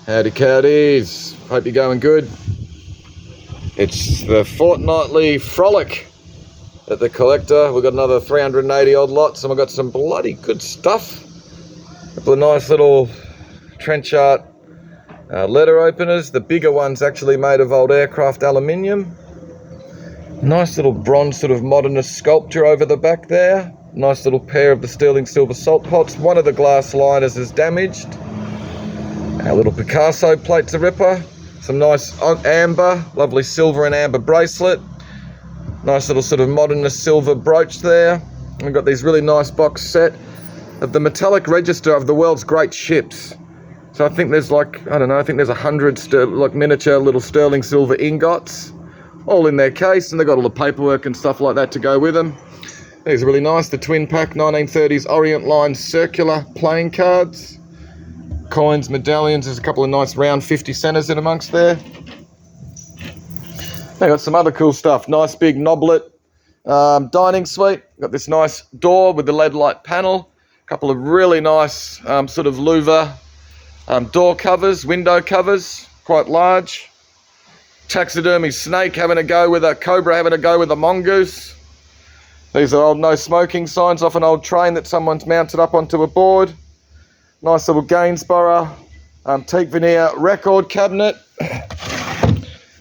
Howdy cowdies, hope you're going good. It's the fortnightly frolic at the collector. We've got another 380 odd lots and we've got some bloody good stuff. A couple of nice little Trenchard letter openers. The bigger one's actually made of old aircraft aluminium. Nice little bronze sort of modernist sculpture over the back there. Nice little pair of the sterling silver salt pots. One of the glass liners is damaged. Our little Picasso plate's a ripper. Some nice amber, lovely silver and amber bracelet. Nice little sort of modernist silver brooch there. We've got these really nice box set of the metallic register of the world's great ships. So I think there's like, I don't know, I think there's 100 like miniature little sterling silver ingots all in their case, and they've got all the paperwork and stuff like that to go with them. These are really nice, the twin pack 1930s Orient Line circular playing cards. Coins, medallions, there's a couple of nice round 50 centers in amongst there. They got some other cool stuff. Nice big knoblet dining suite. Got this nice door with the LED light panel. A couple of really nice sort of louver door covers, window covers, quite large. Taxidermy snake having a go with a cobra, having a go with a mongoose. These are old no smoking signs off an old train that someone's mounted up onto a board. Nice little Gainsborough teak veneer record cabinet.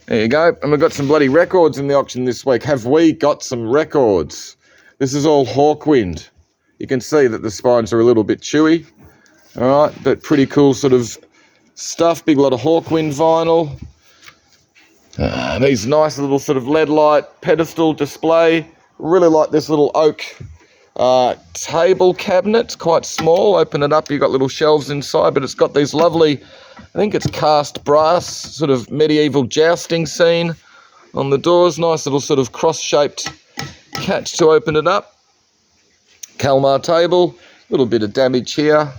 There you go. And we've got some bloody records in the auction this week. Have we got some records? This is all Hawkwind. You can see that the spines are a little bit chewy. All right, but pretty cool sort of stuff. Big lot of Hawkwind vinyl. These nice little sort of LED light pedestal display. Really like this little oak table cabinet. It's quite small. Open it up, you've got little shelves inside, but it's got these lovely, I think it's cast brass, sort of medieval jousting scene on the doors. Nice little sort of cross-shaped catch to open it up. Kalmar table, a little bit of damage here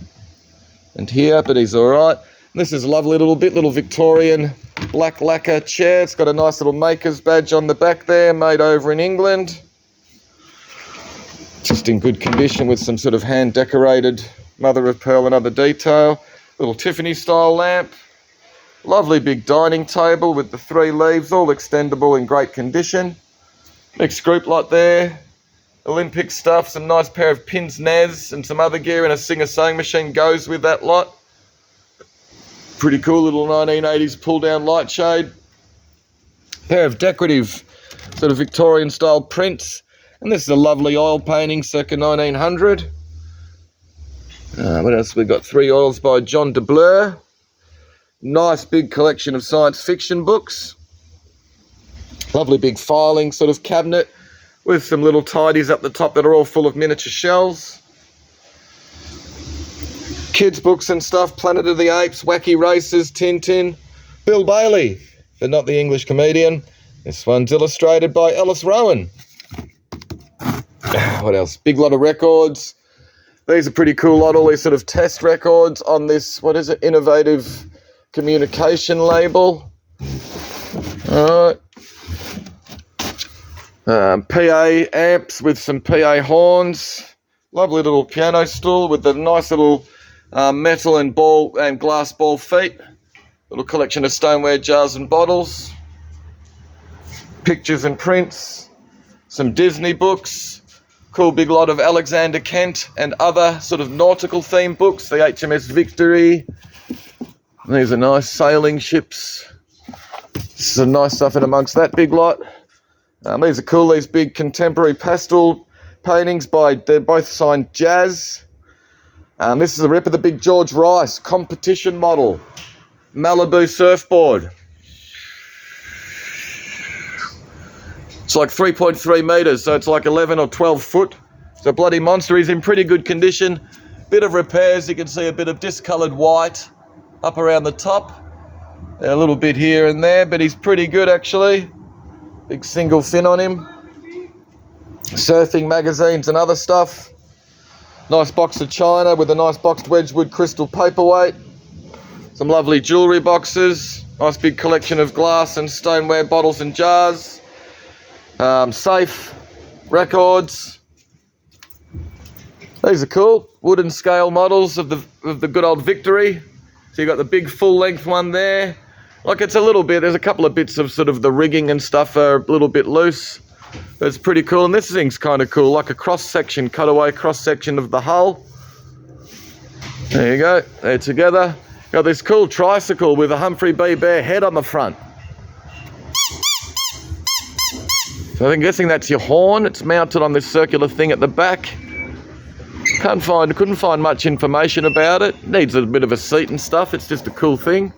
and here, but he's all right. And this is a lovely little Victorian black lacquer chair. It's got a nice little maker's badge on the back there, made over in England. Just in good condition with some sort of hand decorated mother of pearl and other detail. Little Tiffany style lamp. Lovely big dining table with the 3 leaves, all extendable in great condition. Next group lot there. Olympic stuff, some nice pair of pins nez and some other gear, and a Singer sewing machine goes with that lot. Pretty cool little 1980s pull down light shade. Pair of decorative sort of Victorian style prints. And this is a lovely oil painting circa 1900. What else? We've got 3 oils by John de Bleur. Nice big collection of science fiction books. Lovely big filing sort of cabinet with some little tidies up the top that are all full of miniature shells. Kids books and stuff, Planet of the Apes, Wacky Races, Tintin. Bill Bailey, but not the English comedian. This one's illustrated by Ellis Rowan. What else? Big lot of records. These are pretty cool lot, all these sort of test records on this, what is it, innovative communication label. All right. PA amps with some PA horns. Lovely little piano stool with the nice little metal and ball and glass ball feet. Little collection of stoneware jars and bottles. Pictures and prints. Some Disney books. Cool big lot of Alexander Kent and other sort of nautical themed books. The HMS Victory. These are nice sailing ships. Some nice stuff in amongst that big lot. These are cool, these big contemporary pastel paintings they're both signed Jazz. This is a rip of the big George Rice competition model. Malibu surfboard. It's like 3.3 metres, so it's like 11 or 12 foot. It's a bloody monster. He's in pretty good condition. Bit of repairs. You can see a bit of discoloured white up around the top. A little bit here and there, but he's pretty good actually. Big single fin on him. Surfing magazines and other stuff. Nice box of china with a nice boxed Wedgwood crystal paperweight. Some lovely jewellery boxes. Nice big collection of glass and stoneware bottles and jars. Safe, records. These are cool. Wooden scale models of the good old Victory. So you got the big full-length one there. Like, it's a little bit, there's a couple of bits of sort of the rigging and stuff are a little bit loose. But it's pretty cool, and this thing's kind of cool, like a cross-section, cutaway cross-section of the hull. There you go, they're together. Got this cool tricycle with a Humphrey B. Bear head on the front. So I'm guessing that's your horn. It's mounted on this circular thing at the back. Couldn't find much information about it. Needs a bit of a seat and stuff. It's just a cool thing.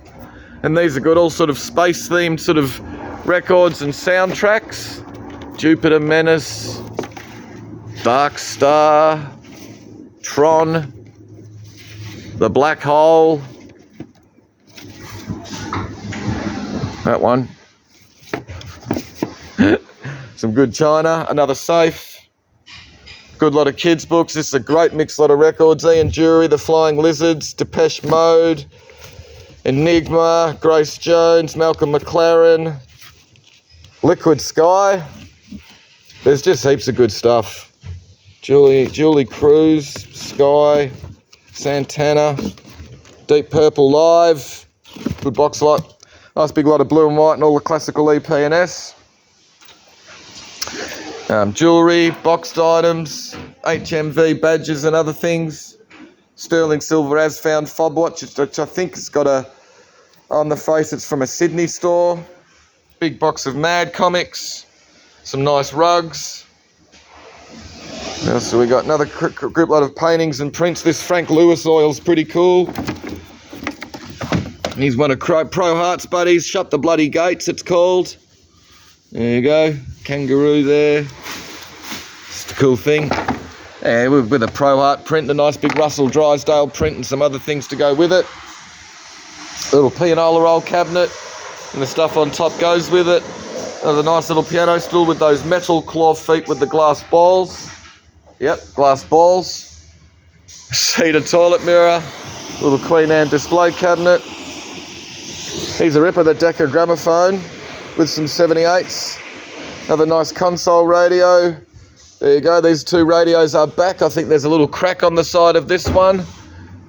And these are good, all sort of space-themed sort of records and soundtracks. Jupiter Menace, Dark Star, Tron, The Black Hole. That one. Some good china, another safe. Good lot of kids' books. This is a great mixed lot of records. Ian Dury, The Flying Lizards, Depeche Mode, Enigma, Grace Jones, Malcolm McLaren, Liquid Sky. There's just heaps of good stuff. Julie Cruz, Sky, Santana, Deep Purple Live. Good box lot. Nice big lot of blue and white and all the classical EP and S. Jewellery, boxed items, HMV badges and other things. Sterling silver as found fob watch, which I think has got a, on the face it's from a Sydney store. Big box of Mad comics, some nice rugs. So we got another group lot of paintings and prints. This Frank Lewis oil's pretty cool. And he's one of Pro Hearts buddies. Shut the Bloody Gates, it's called. There you go, kangaroo there. It's a cool thing. Yeah, with a Pro Heart print, a nice big Russell Drysdale print and some other things to go with it. Little pianola roll cabinet and the stuff on top goes with it. Another nice little piano stool with those metal claw feet with the glass balls. Yep, glass balls. Heated toilet mirror. Little Queen Anne display cabinet. Here's a ripper, the Decca gramophone with some 78s. Another nice console radio. There you go, these two radios are back. I think there's a little crack on the side of this one.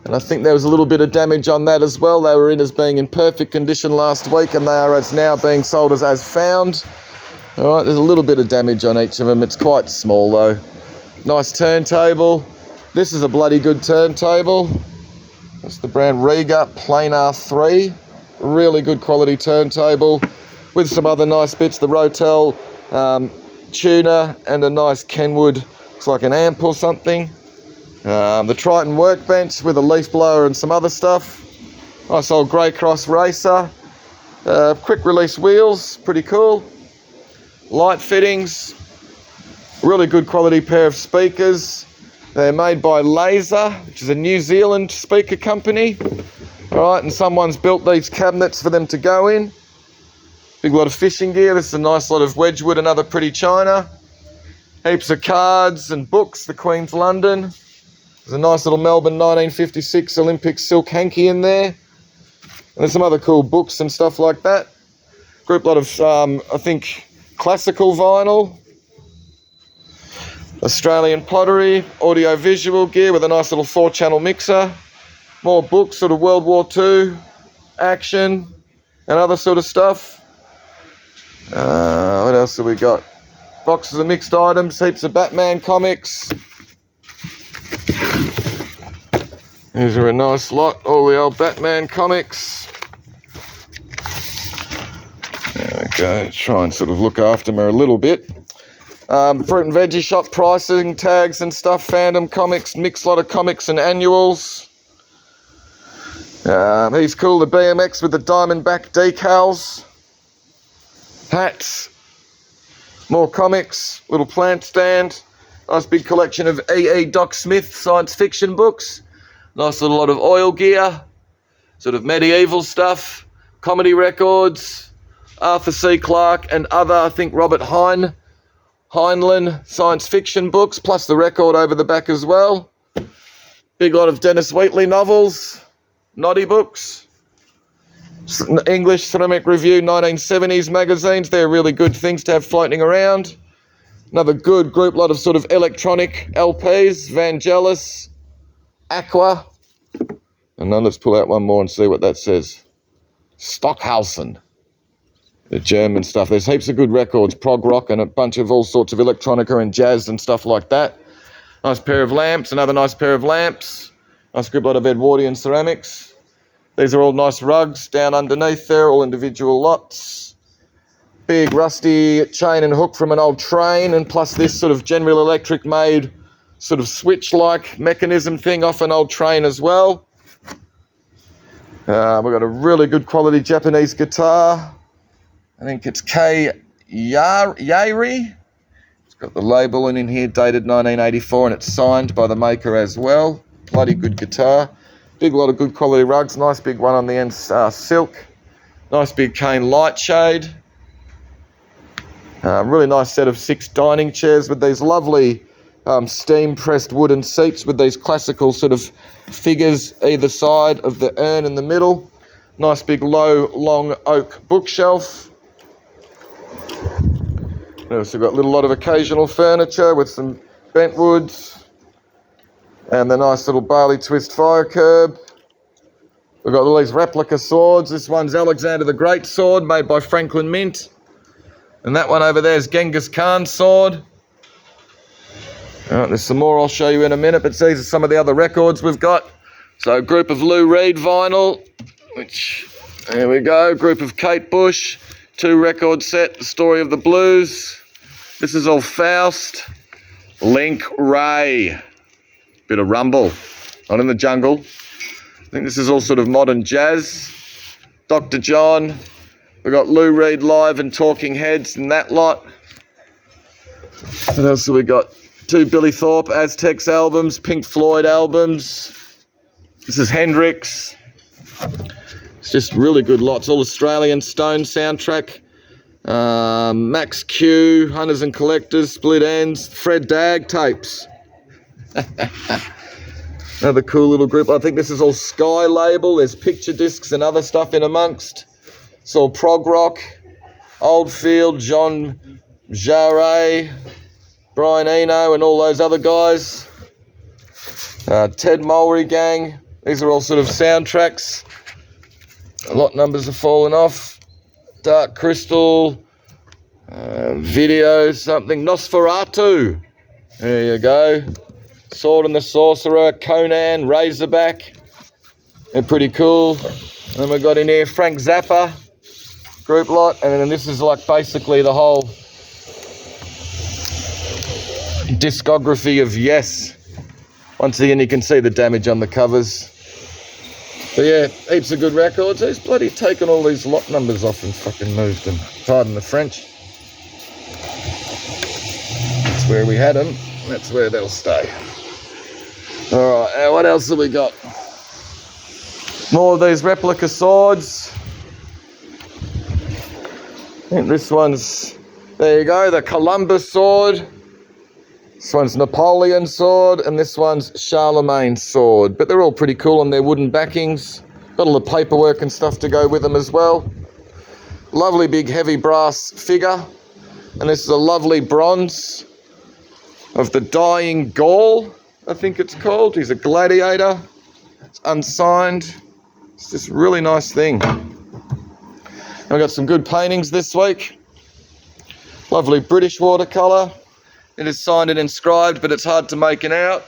And I think there was a little bit of damage on that as well. They were in as being in perfect condition last week and they are as now being sold as found. All right, there's a little bit of damage on each of them. It's quite small though. Nice turntable. This is a bloody good turntable. That's the brand Riga Planar 3. Really good quality turntable with some other nice bits. The Rotel tuner and a nice Kenwood, looks like an amp or something. The Triton workbench with a leaf blower and some other stuff. Nice old Grey Cross racer. Quick release wheels, pretty cool. Light fittings. Really good quality pair of speakers. They're made by Laser, which is a New Zealand speaker company. All right, and someone's built these cabinets for them to go in. Big lot of fishing gear. This is a nice lot of Wedgwood and other pretty china. Heaps of cards and books, the Queen's London. There's a nice little Melbourne 1956 Olympic silk hanky in there. And there's some other cool books and stuff like that. Group lot of, I think, classical vinyl. Australian pottery, audio-visual gear with a nice little 4-channel mixer. More books, sort of World War II, action, and other sort of stuff. What else have we got? Boxes of mixed items, heaps of Batman comics. These are a nice lot, all the old Batman comics. There we go, try and sort of look after them a little bit. Fruit and veggie shop pricing, tags and stuff, fandom comics, mixed lot of comics and annuals. He's cool, the BMX with the Diamondback decals. Hats. More comics, little plant stand. Nice big collection of E.E. Doc Smith science fiction books. Nice little lot of oil gear. Sort of medieval stuff. Comedy records. Arthur C. Clarke and other, I think, Robert Heinlein science fiction books, plus the record over the back as well. Big lot of Dennis Wheatley novels. Noddy books. English Ceramic Review 1970s magazines. They're really good things to have floating around. Another good group lot of sort of electronic LPs. Vangelis, Aqua, And then let's pull out one more and see what that says. Stockhausen. The German stuff. There's heaps of good records, prog rock and a bunch of all sorts of electronica and jazz and stuff like that. Nice pair of lamps, another nice pair of lamps. Nice good lot of Edwardian ceramics. These are all nice rugs down underneath there, all individual lots. Big rusty chain and hook from an old train, and plus this sort of General Electric made sort of switch-like mechanism thing off an old train as well. We've got a really good quality Japanese guitar. I think it's Yairi. It's got the label in here, dated 1984, and it's signed by the maker as well. Bloody good guitar. Big lot of good quality rugs. Nice big one on the end, silk. Nice big cane light shade. Really nice set of 6 dining chairs with these lovely steam-pressed wooden seats with these classical sort of figures either side of the urn in the middle. Nice big low, long oak bookshelf. We've also got a little lot of occasional furniture with some bent woods and the nice little barley twist fire curb. We've got all these replica swords. This one's Alexander the Great sword made by Franklin Mint. And that one over there is Genghis Khan's sword. All right, there's some more I'll show you in a minute, but these are some of the other records we've got. So a group of Lou Reed vinyl, which, there we go, group of Kate Bush, 2 record set, The Story of the Blues. This is all Faust. Link Ray. Bit of rumble. Not in the jungle. I think this is all sort of modern jazz. Dr. John. We've got Lou Reed Live and Talking Heads and that lot. What else have we got? 2 Billy Thorpe Aztecs albums, Pink Floyd albums. This is Hendrix. It's just really good lots. All Australian Stone soundtrack. Max Q, Hunters and Collectors, Split Ends, Fred Dagg tapes. Another cool little group. I think this is all Sky label. There's picture discs and other stuff in amongst. It's all prog rock. Oldfield, John Jarre, Brian Eno and all those other guys. Ted Mulry Gang. These are all sort of soundtracks. Lot numbers have fallen off. Dark Crystal, video something, Nosferatu. There you go. Sword and the Sorcerer, Conan, Razorback. They're pretty cool. And then we've got in here Frank Zappa group lot, and then this is like basically the whole discography of Yes. Once again, you can see the damage on the covers. But yeah, heaps of good records. He's bloody taken all these lot numbers off and fucking moved them. Pardon the French. That's where we had them. That's where they'll stay. Alright, now what else have we got? More of these replica swords. I think this one's, there you go, the Columbus sword. This one's Napoleon's sword, and this one's Charlemagne's sword. But they're all pretty cool on their wooden backings. Got all the paperwork and stuff to go with them as well. Lovely big heavy brass figure. And this is a lovely bronze of the Dying Gaul, I think it's called. He's a gladiator. It's unsigned. It's this really nice thing. I've got some good paintings this week. Lovely British watercolour. It is signed and inscribed, but it's hard to make it out.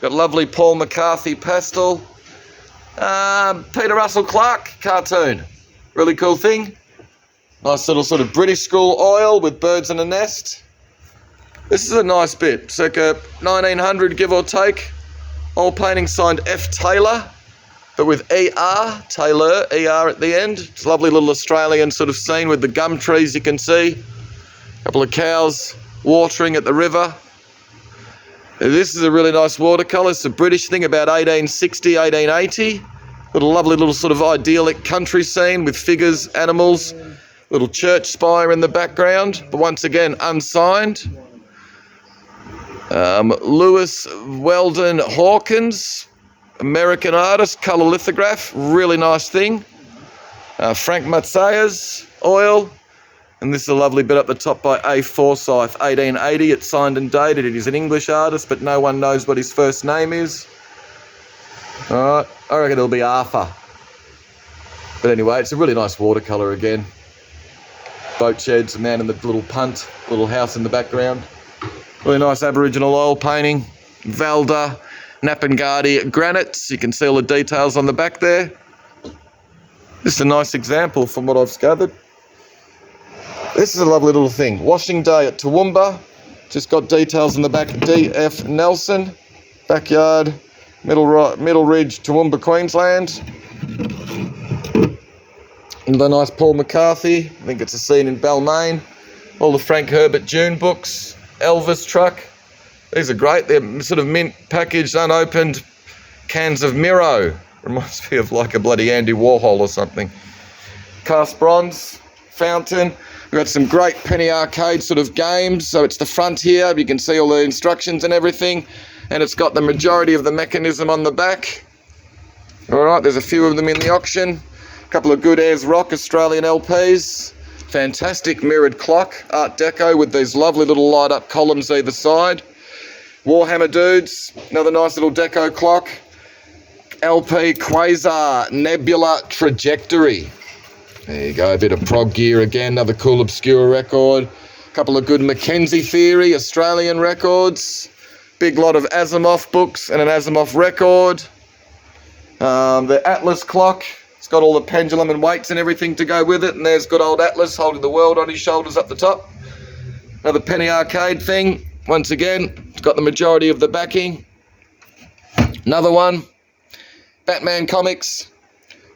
Got lovely Paul McCarthy pastel. Peter Russell Clark cartoon. Really cool thing. Nice little sort of British school oil with birds in a nest. This is a nice bit. Circa 1900, give or take. All paintings signed F. Taylor, but with E-R, Taylor, E-R at the end. It's a lovely little Australian sort of scene with the gum trees you can see. A couple of cows watering at the river. This is a really nice watercolour. It's a British thing about 1860, 1880. Got a lovely little sort of idyllic country scene with figures, animals, little church spire in the background, but once again unsigned. Lewis Weldon Hawkins, American artist, colour lithograph, really nice thing. Frank Matsayas oil. And this is a lovely bit up the top by A. Forsyth, 1880. It's signed and dated. It is an English artist, but no one knows what his first name is. All right. I reckon it'll be Arthur. But anyway, it's a really nice watercolour again. Boat sheds, a man in the little punt, little house in the background. Really nice Aboriginal oil painting. Valda, Napangadi granites. You can see all the details on the back there. Just a nice example from what I've gathered. This is a lovely little thing. Washing day at Toowoomba. Just got details on the back. D.F. Nelson. Backyard. Middle Ridge, Toowoomba, Queensland. And the nice Paul McCarthy. I think it's a scene in Balmain. All the Frank Herbert June books. Elvis truck. These are great. They're sort of mint packaged, unopened cans of Miro. Reminds me of like a bloody Andy Warhol or something. Cast bronze. Fountain. We've got some great penny arcade sort of games. So it's the front here. You can see all the instructions and everything. And it's got the majority of the mechanism on the back. All right, there's a few of them in the auction. A couple of good Ayers Rock Australian LPs. Fantastic mirrored clock, Art Deco with these lovely little light up columns either side. Warhammer Dudes, another nice little deco clock. LP Quasar Nebula Trajectory. There you go, a bit of prog gear again, another cool obscure record. A couple of good Mackenzie Theory Australian records. Big lot of Asimov books and an Asimov record. The Atlas clock. It's got all the pendulum and weights and everything to go with it. And there's good old Atlas holding the world on his shoulders up the top. Another penny arcade thing. Once again, it's got the majority of the backing. Another one. Batman comics.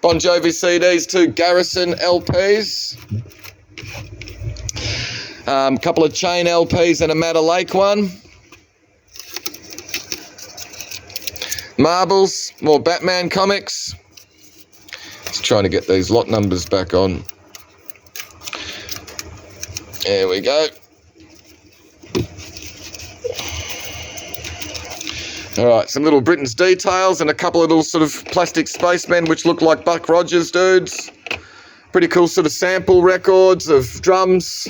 Bon Jovi CDs, 2 Garrison LPs. A couple of Chain LPs and a Matter Lake one. Marbles, more Batman comics. Just trying to get these lot numbers back on. There we go. All right, some little Britain's details and a couple of little sort of plastic spacemen which look like Buck Rogers dudes. Pretty cool sort of sample records of drums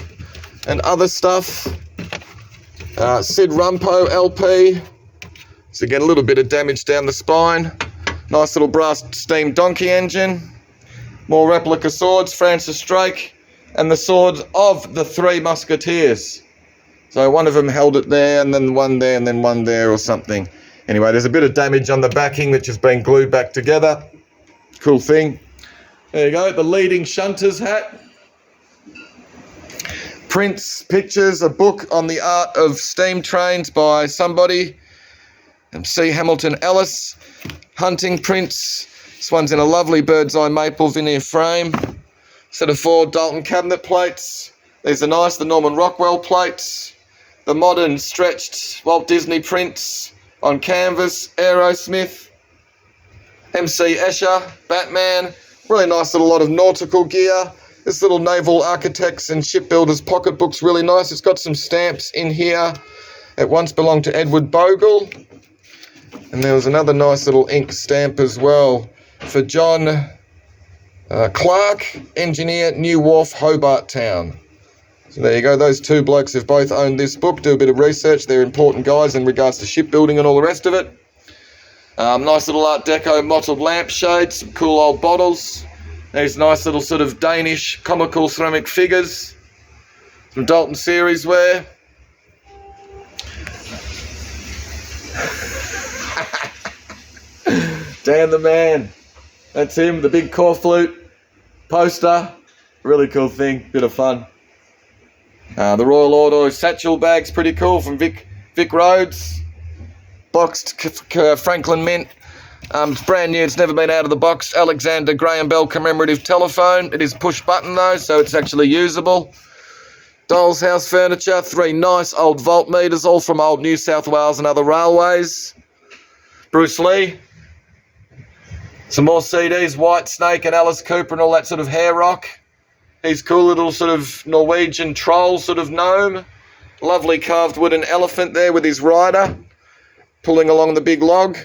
and other stuff. Sid Rumpo LP. So again, a little bit of damage down the spine. Nice little brass steam donkey engine. More replica swords, Francis Drake, and the swords of the 3 Musketeers. So one of them held it there, and then one there, and then one there or something. Anyway, there's a bit of damage on the backing which has been glued back together. Cool thing. There you go, the leading shunter's hat. Prints, pictures, a book on the art of steam trains by somebody. C. Hamilton Ellis. Hunting prints. This one's in a lovely bird's eye maple veneer frame. Set of 4 Dalton cabinet plates. These are nice, the Norman Rockwell plates. The modern stretched Walt Disney prints on canvas. Aerosmith. MC Escher. Batman. Really nice little lot of nautical gear. This little naval architects and shipbuilders pocketbook's really nice. It's got some stamps in here. It once belonged to Edward Bogle. And there was another nice little ink stamp as well for John Clark, engineer, New Wharf, Hobart Town. So there you go. Those 2 blokes have both owned this book. Do a bit of research. They're important guys in regards to shipbuilding and all the rest of it. Nice little Art Deco mottled lampshades. Some cool old bottles. These nice little sort of Danish comical ceramic figures. Some Dalton series wear. Dan the Man. That's him, the big core flute poster. Really cool thing, bit of fun. The Royal Order satchel bag's pretty cool from Vic Rhodes. Boxed Franklin Mint. It's brand new, it's never been out of the box. Alexander Graham Bell commemorative telephone. It is push button though, so it's actually usable. Doll's House furniture, 3 nice old voltmeters, all from old New South Wales and other railways. Bruce Lee. Some more CDs, White Snake and Alice Cooper and all that sort of hair rock. He's cool little sort of Norwegian troll sort of gnome. Lovely carved wooden elephant there with his rider pulling along the big log.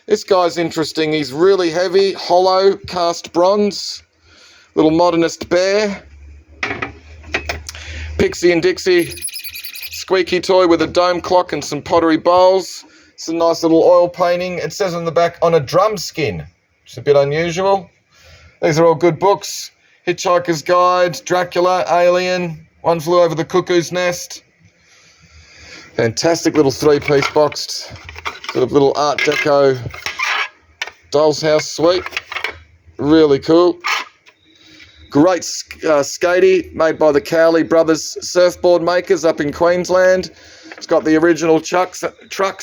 This guy's interesting. He's really heavy, hollow, cast bronze. Little modernist bear. Pixie and Dixie squeaky toy with a dome clock and some pottery bowls. It's a nice little oil painting. It says on the back, on a drum skin. It's a bit unusual. These are all good books. Hitchhiker's Guide, Dracula, Alien, One Flew Over the Cuckoo's Nest. Fantastic little three-piece boxed sort of little Art Deco doll's house suite. Really cool. Great skatey made by the Cowley Brothers surfboard makers up in Queensland. It's got the original trucks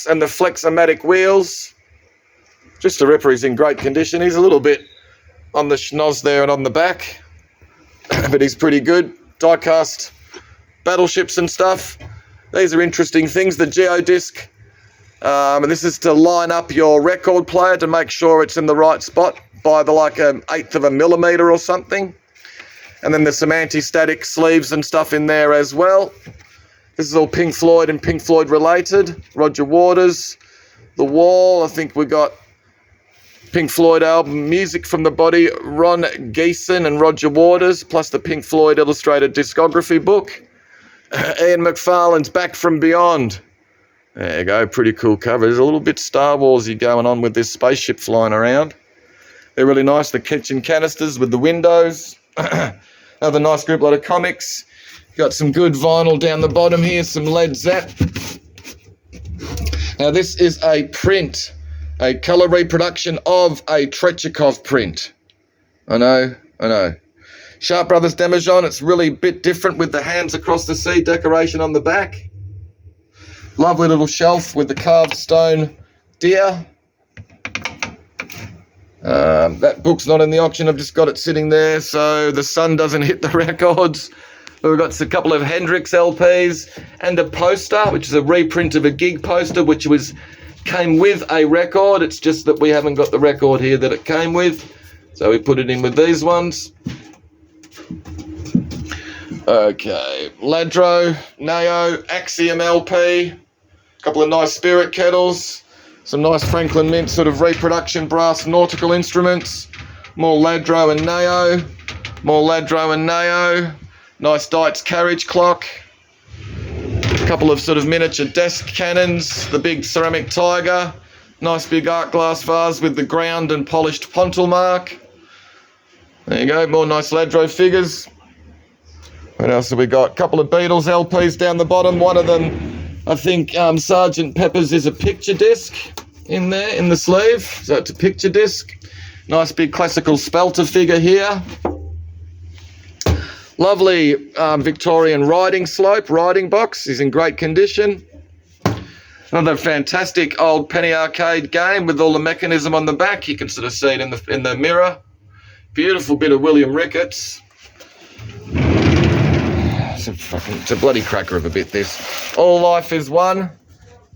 and the Flex-O-Matic wheels. Just a ripper. He's in great condition. He's a little bit on the schnoz there and on the back, but he's pretty good. Die-cast battleships and stuff. These are interesting things. The geodisc, and this is to line up your record player to make sure it's in the right spot by the like an eighth of a millimetre or something. And then there's some anti-static sleeves and stuff in there as well. This is all Pink Floyd and Pink Floyd related. Roger Waters. The Wall, I think we got Pink Floyd album Music from the Body, Ron Geeson and Roger Waters, plus the Pink Floyd illustrated discography book. Ian McFarlane's Back from Beyond. There you go, pretty cool cover. There's a little bit Star Warsy going on with this spaceship flying around. They're really nice, the kitchen canisters with the windows. Another nice group lot of comics. Got some good vinyl down the bottom here, some Led Zepp. Now this is a print, a colour reproduction of a Tretyakov print. I know. Sharp Brothers Demijohn, it's really a bit different with the hands across the sea decoration on the back. Lovely little shelf with the carved stone deer. That book's not in the auction, I've just got it sitting there so the sun doesn't hit the records. We've got a couple of Hendrix LPs and a poster, which is a reprint of a gig poster, which came with a record. It's just that we haven't got the record here that it came with, so we put it in with these ones. Okay, Ladro, Nao, Axiom LP, a couple of nice spirit kettles, some nice Franklin Mint sort of reproduction brass nautical instruments, more Ladro and Nao, more Ladro and Nao, nice Dietz carriage clock, a couple of sort of miniature desk cannons, the big ceramic tiger, nice big art glass vase with the ground and polished pontil mark. There you go, more nice Ladro figures. What else have we got? A couple of Beatles LPs down the bottom. One of them, I think, Sgt. Pepper's is a picture disc in there, in the sleeve. So it's a picture disc. Nice big classical Spelter figure here. Lovely Victorian riding slope, riding box. Is in great condition. Another fantastic old penny arcade game with all the mechanism on the back. You can sort of see it in the mirror. Beautiful bit of William Ricketts. It's a bloody cracker of a bit, this. All life is one.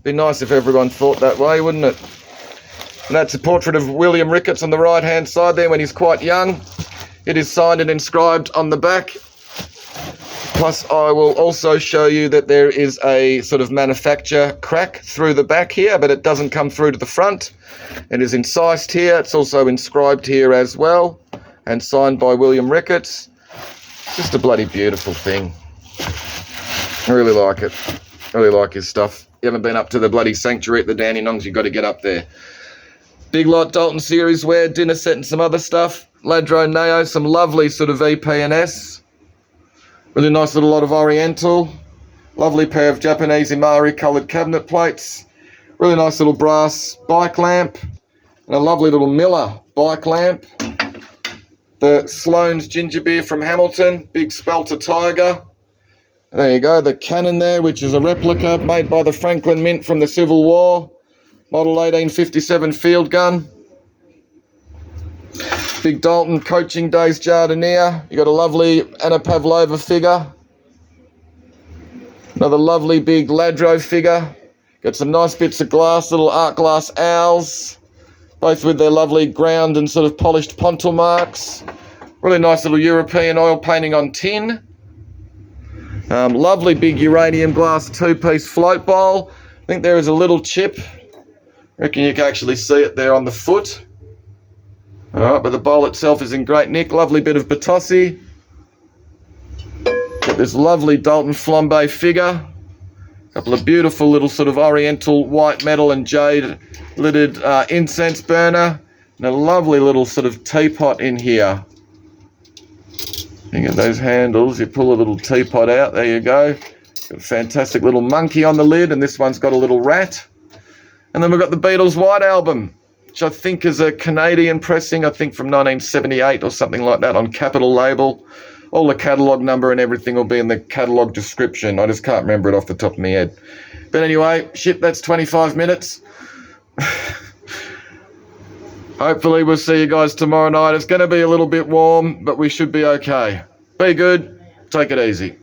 Be nice if everyone thought that way, wouldn't it? And that's a portrait of William Ricketts on the right-hand side there when he's quite young. It is signed and inscribed on the back. Plus, I will also show you that there is a sort of manufacture crack through the back here, but it doesn't come through to the front. It is incised here. It's also inscribed here as well, and signed by William Ricketts. Just a bloody beautiful thing. I really like it. Really like his stuff. You haven't been up to the bloody sanctuary at the Dandenongs, you've got to get up there. Big lot Dalton series wear, dinner set and some other stuff. Ladro Nao, some lovely sort of EP and S. Really nice little lot of Oriental. Lovely pair of Japanese Imari coloured cabinet plates. Really nice little brass bike lamp. And a lovely little Miller bike lamp. The Sloan's ginger beer from Hamilton. Big Spelter Tiger. There you go, the cannon there, which is a replica made by the Franklin Mint from the Civil War. Model 1857 field gun. Big Dalton Coaching Days Jardinier. You got a lovely Anna Pavlova figure. Another lovely big Ladro figure. Got some nice bits of glass, little art glass owls. Both with their lovely ground and sort of polished pontil marks. Really nice little European oil painting on tin. Lovely big uranium glass two-piece float bowl. I think there is a little chip. I reckon you can actually see it there on the foot. Alright, but the bowl itself is in great nick. Lovely bit of Batossi. Got this lovely Dalton flambe figure. A couple of beautiful little sort of oriental white metal and jade lidded incense burner. And a lovely little sort of teapot in here. You get those handles, you pull a little teapot out, there you go. Got a fantastic little monkey on the lid, and this one's got a little rat. And then we've got the Beatles White Album, which I think is a Canadian pressing, I think from 1978 or something like that, on Capitol label. All the catalogue number and everything will be in the catalogue description. I just can't remember it off the top of my head. But anyway, shit, that's 25 minutes. Hopefully we'll see you guys tomorrow night. It's going to be a little bit warm, but we should be okay. Be good. Take it easy.